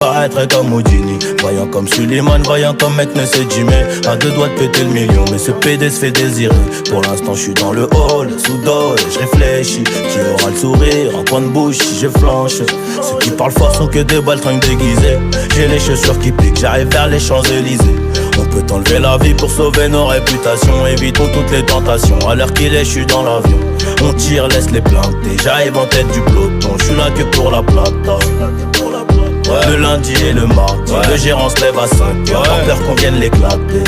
Paraître comme Houdini, voyant comme Suleiman, voyant comme mec ne se Jimmy. À deux doigts de péter le million, mais ce PD se fait désirer. Pour l'instant je suis dans le hall, sous dos, je réfléchis. Qui aura le sourire, en coin de bouche si je flanche. Ceux qui parlent fort sont que des baltringues déguisés. J'ai les chaussures qui piquent, j'arrive vers les Champs-Élysées. On peut enlever la vie pour sauver nos réputations. Évitons toutes les tentations, à l'heure qu'il est je suis dans l'avion. On tire, laisse les planter, j'arrive en tête du peloton. Je suis là que pour la plata. Ouais. Le lundi et le mardi, le gérant se lève à 5h, par peur qu'on vienne l'éclater.